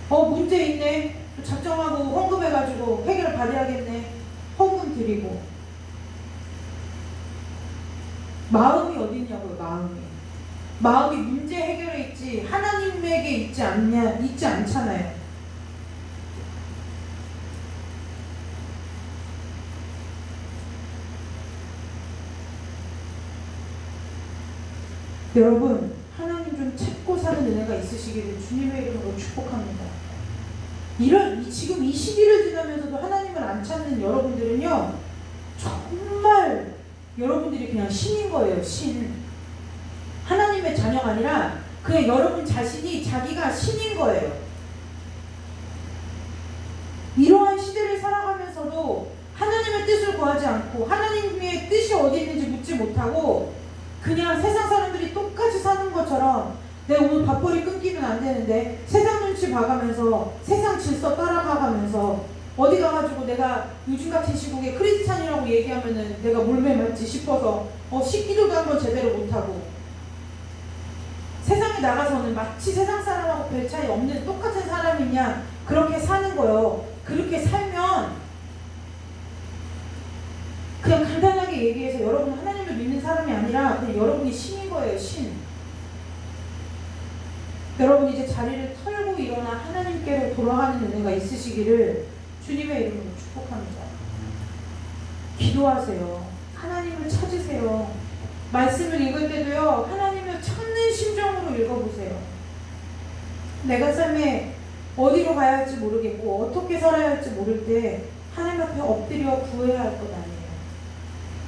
문제 있네. 작정하고 헌금해가지고 해결을 받아야겠네. 헌금 드리고. 마음이 어디 있냐고요. 마음이 문제 해결에 있지 하나님에게 있지 않잖아요. 여러분, 하나님 좀 찾고 사는 은혜가 있으시기를 주님의 이름으로 축복합니다. 지금 이 시기를 지나면서도 하나님을 안 찾는 여러분들은요, 정말 여러분들이 그냥 신인 거예요. 신. 하나님의 자녀가 아니라 그냥 여러분 자신이 자기가 신인 거예요. 이러한 시대를 살아가면서도 하나님의 뜻을 구하지 않고 하나님의 뜻이 어디 있는지 묻지 못하고 그냥 세상 사람들이 똑같이 사는 것처럼 내가 오늘 밥벌이 끊기면 안 되는데 세상 눈치 봐가면서 세상 질서 따라가가면서 어디 가가지고 내가 요즘 같은 시국에 크리스찬이라고 얘기하면은 내가 몰매 맞지 싶어서 식기도도 한번 제대로 못하고 세상에 나가서는 마치 세상 사람하고 별 차이 없는 똑같은 사람이냐 그렇게 사는 거예요. 그렇게 살면 그냥 간단하게 얘기해서 여러분 하나님을 믿는 사람이 아니라 그냥 여러분이 신인 거예요. 신. 여러분 이제 자리를 털고 일어나 하나님께로 돌아가는 은혜가 있으시기를 주님의 이름으로 축복합니다. 기도하세요. 하나님을 찾으세요. 말씀을 읽을 때도요, 하나님을 찾는 심정으로 읽어보세요. 내가 삶에 어디로 가야 할지 모르겠고 어떻게 살아야 할지 모를 때 하나님 앞에 엎드려 구해야 할 것 아니에요.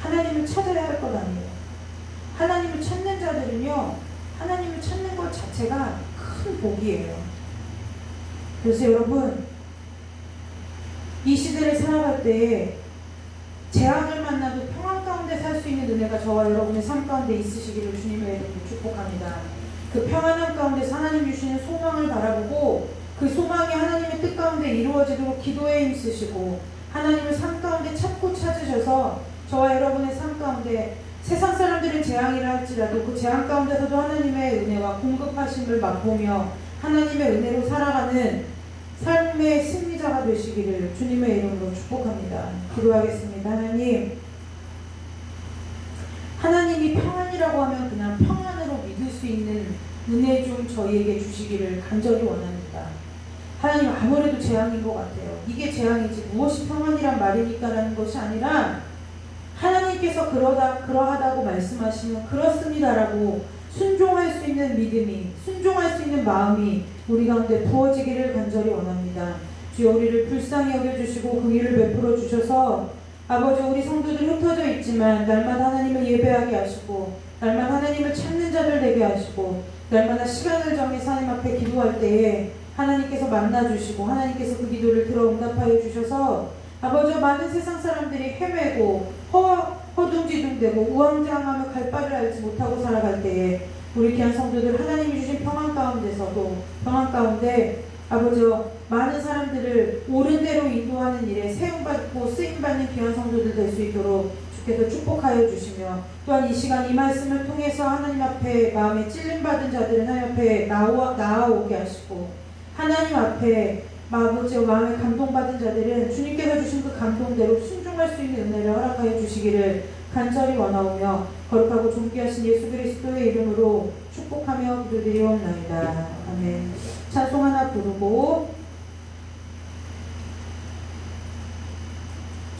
하나님을 찾아야 할 것 아니에요. 하나님을 찾는 자들은요, 하나님을 찾는 것 자체가 큰 복이에요. 그래서 여러분, 이 시대를 살아갈 때 재앙을 만나도 평안 가운데 살 수 있는 은혜가 저와 여러분의 삶 가운데 있으시기를 주님의 이름으로 축복합니다. 그 평안함 가운데서 하나님 주시는 소망을 바라보고 그 소망이 하나님의 뜻 가운데 이루어지도록 기도에 힘쓰시고 하나님을 삶 가운데 찾고 찾으셔서 저와 여러분의 삶 가운데 세상 사람들은 재앙이라 할지라도 그 재앙 가운데서도 하나님의 은혜와 공급하심을 맛보며 하나님의 은혜로 살아가는 삶의 승리자가 되시기를 주님의 이름으로 축복합니다. 기도하겠습니다. 하나님이 평안이라고 하면 그냥 평안으로 믿을 수 있는 은혜 좀 저희에게 주시기를 간절히 원합니다. 하나님, 아무래도 재앙인 것 같아요. 이게 재앙이지 무엇이 평안이란 말입니까? 라는 것이 아니라 하나님께서 그러하다고 말씀하시면 그렇습니다라고 순종할 수 있는 믿음이, 순종할 수 있는 마음이 우리 가운데 부어지기를 간절히 원합니다. 주여, 우리를 불쌍히 여겨주시고 긍휼을 베풀어 주셔서 아버지, 우리 성도들 흩어져 있지만 날마다 하나님을 예배하게 하시고 날마다 하나님을 찾는 자들 되게 하시고 날마다 시간을 정해서 하나님 앞에 기도할 때에 하나님께서 만나주시고 하나님께서 그 기도를 들어 응답하여 주셔서 아버지, 많은 세상 사람들이 헤매고 허둥지둥되고 우왕좌왕하며 갈 바를 알지 못하고 살아갈 때에 우리 귀한 성도들 하나님이 주신 평안 가운데서도 평안 가운데 아버지, 많은 사람들을 옳은 대로 인도하는 일에 세움받고 쓰임받는 귀한 성도들 될 수 있도록 주께서 축복하여 주시며 또한 이 시간 이 말씀을 통해서 하나님 앞에 마음에 찔림받은 자들은 하나님 앞에 나아오게 하시고 하나님 앞에 아버지 마음에 감동받은 자들은 주님께서 주신 그 감동대로 순종할 수 있는 은혜를 허락하여 주시기를 간절히 원하오며 거룩하고 존귀하신 예수 그리스도의 이름으로 축복하며 기도드리옵나이다. 아멘. 찬송 하나 부르고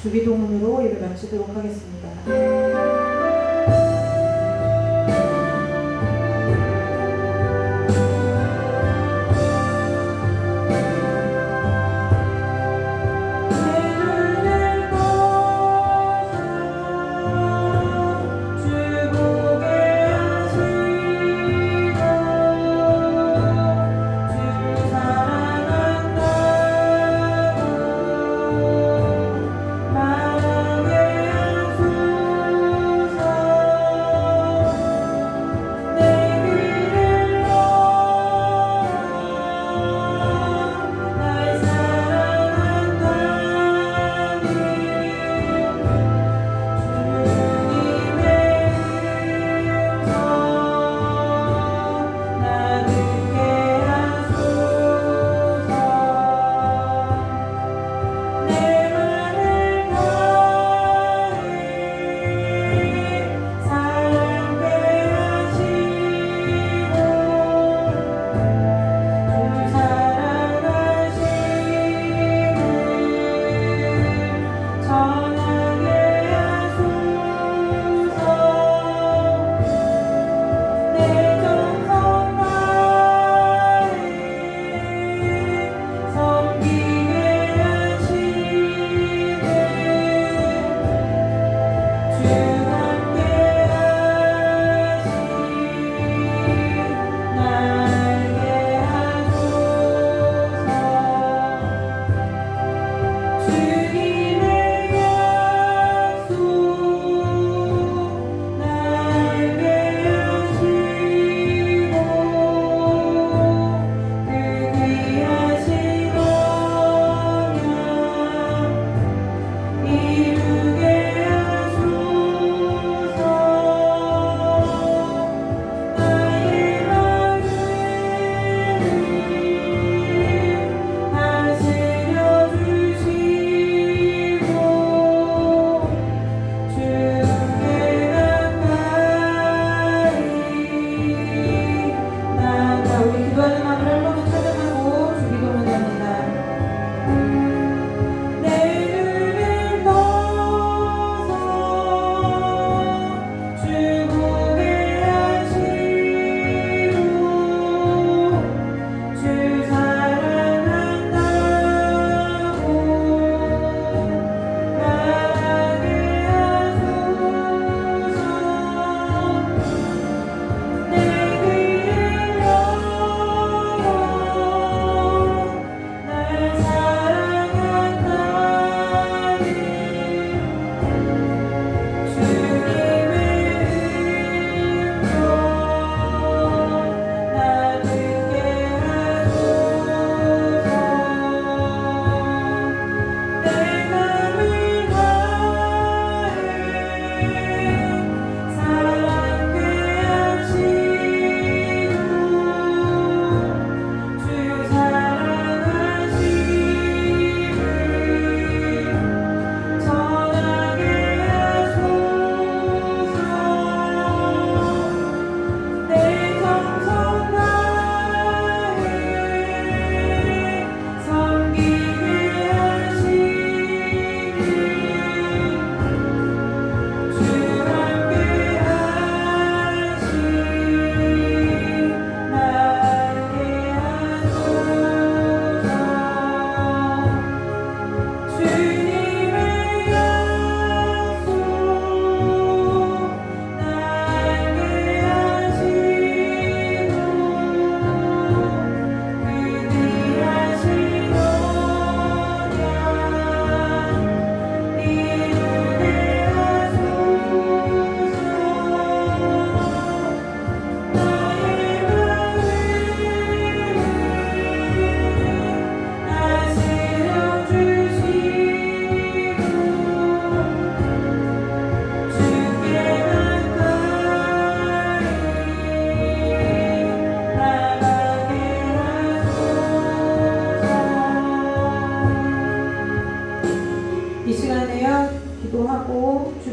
주기도문으로 예배 마치도록 하겠습니다.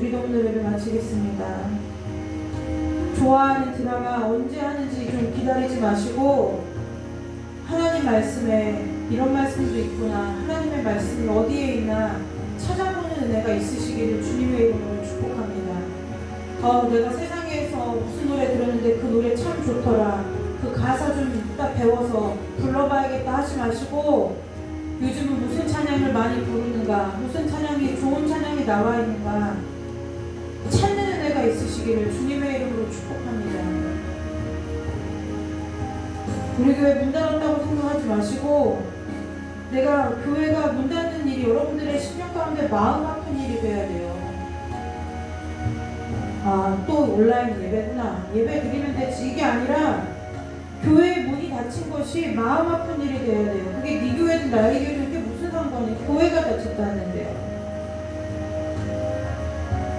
주기도문을 예배 마치겠습니다. 좋아하는 드라마 언제 하는지 좀 기다리지 마시고 하나님 말씀에 이런 말씀도 있구나, 하나님의 말씀이 어디에 있나 찾아보는 은혜가 있으시기를 주님의 이름으로 축복합니다. 내가 세상에서 무슨 노래 들었는데 그 노래 참 좋더라, 그 가사 좀 이따 배워서 불러봐야겠다 하지 마시고 요즘은 무슨 찬양을 많이 부르는가, 무슨 찬양이 좋은 찬양이 나와 있는가 찾는 은혜가 있으시기를 주님의 이름으로 축복합니다. 우리 교회 문 닫았다고 생각하지 마시고 내가 교회가 문 닫는 일이 여러분들의 심령 가운데 마음 아픈 일이 돼야 돼요. 또 온라인 예배구나, 예배 드리면 되지, 이게 아니라 교회의 문이 닫힌 것이 마음 아픈 일이 돼야 돼요. 그게 네 교회든 나의 교회든 그게 무슨 상관이에요. 교회가 닫혔다는데요.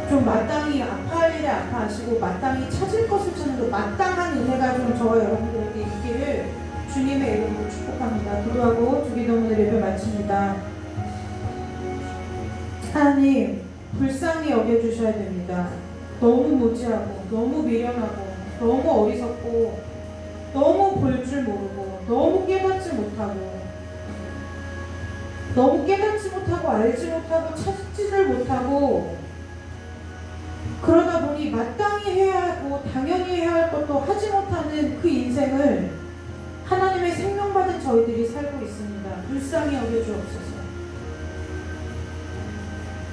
좀 마땅히 아파할 일에 아파하시고 마땅히 찾을 것을 찾는 그 마땅한 은혜가 좀 저와 여러분들에게 있기를 주님의 이름으로 축복합니다. 기도하고 주기도문을 예배 마칩니다. 하나님, 불쌍히 여겨주셔야 됩니다. 너무 무지하고 너무 미련하고 너무 어리석고 너무 볼 줄 모르고 너무 깨닫지 못하고 알지 못하고 찾지를 못하고 그러다 보니 마땅히 해야 하고 당연히 해야 할 것도 하지 못하는 그 인생을 하나님의 생명받은 저희들이 살고 있습니다. 불쌍히 여겨주옵소서.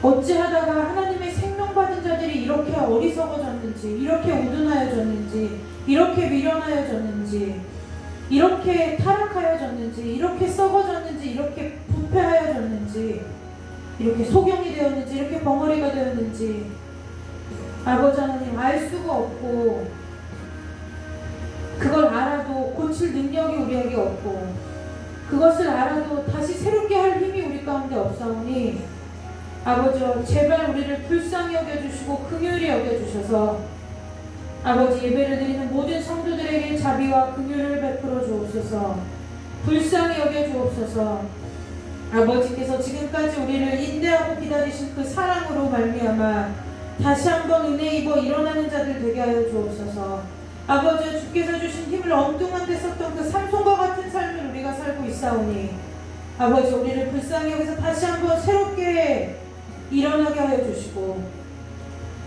어찌하다가 하나님의 생명받은 자들이 이렇게 어리석어졌는지, 이렇게 우둔하여졌는지, 이렇게 미련하여졌는지, 이렇게 타락하여졌는지, 이렇게 썩어졌는지, 이렇게 부패하여졌는지, 이렇게 소경이 되었는지, 이렇게 벙어리가 되었는지 아버지 하나님 알 수가 없고 그걸 알아도 고칠 능력이 우리에게 없고 그것을 알아도 다시 새롭게 할 힘이 우리 가운데 없사오니 아버지 제발 우리를 불쌍히 여겨주시고 긍휼히 여겨주셔서 아버지 예배를 드리는 모든 성도들에게 자비와 긍휼을 베풀어 주옵소서. 불쌍히 여겨주옵소서. 아버지께서 지금까지 우리를 인내하고 기다리신 그 사랑으로 말미암아 다시 한번 은혜 입어 일어나는 자들 되게 하여 주옵소서. 아버지 주께서 주신 힘을 엉뚱한 데 썼던 그 삼손과 같은 삶을 우리가 살고 있사오니 아버지 우리를 불쌍히 여기서 다시 한번 새롭게 일어나게 하여 주시고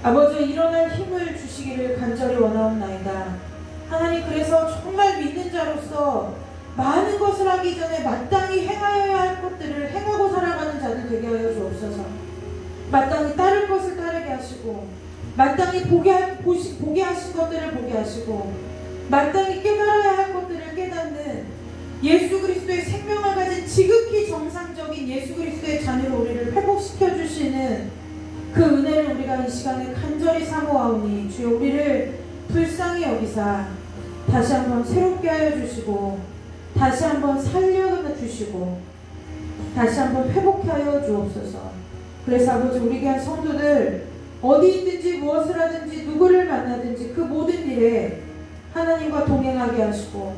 아버지 일어날 힘을 주시기를 간절히 원하옵나이다. 하나님 그래서 정말 믿는 자로서 많은 것을 하기 전에 마땅히 행하여야 할 것들을 행하고 살아가는 자들 되게 하여 주옵소서. 마땅히 따를 것을 따르게 하시고 마땅히 보게 하신 것들을 보게 하시고 마땅히 깨달아야 할 것들을 깨닫는 예수 그리스도의 생명을 가진 지극히 정상적인 예수 그리스도의 자녀로 우리를 회복시켜 주시는 그 은혜를 우리가 이 시간에 간절히 사모하오니 주여 우리를 불쌍히 여기사 다시 한번 새롭게 하여 주시고 다시 한번 살려 주시고 다시 한번 회복하여 주옵소서. 그래서 아버지 우리 귀한 성도들 어디 있든지 무엇을 하든지 누구를 만나든지 그 모든 일에 하나님과 동행하게 하시고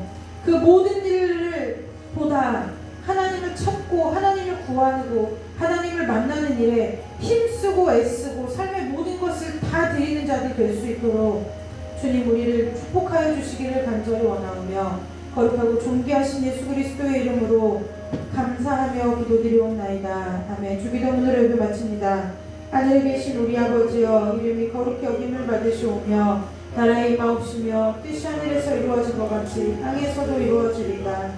그 모든 일을 보다 하나님을 찾고 하나님을 구하고 하나님을 만나는 일에 힘쓰고 애쓰고 삶의 모든 것을 다 드리는 자들 될 수 있도록 주님 우리를 축복하여 주시기를 간절히 원하오며 거룩하고 존귀하신 예수 그리스도의 이름으로 감사하며 기도드리옵나이다. 아멘. 주기도문으로 예배 마칩니다. 하늘에 계신 우리 아버지여 이름이 거룩히 여김을 받으시오며 나라의 임하옵시며 뜻이 하늘에서 이루어진 것 같이 땅에서도 이루어지리다.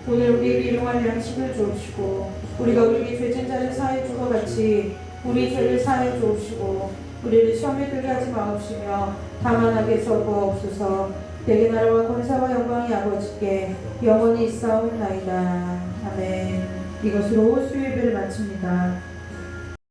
오늘 우리에게 일용할 양식을 주옵시고 우리가 우리에게 죄진 자를 사하여 준 것 같이 우리 죄를 사하여 주옵시고 우리를 시험에 들게 하지 마옵시며 다만 악에서 구하옵소서. 대개 나라와 권세와 영광이 아버지께 영원히 있사옵나이다. 아멘. 이것으로 수요예배를 마칩니다.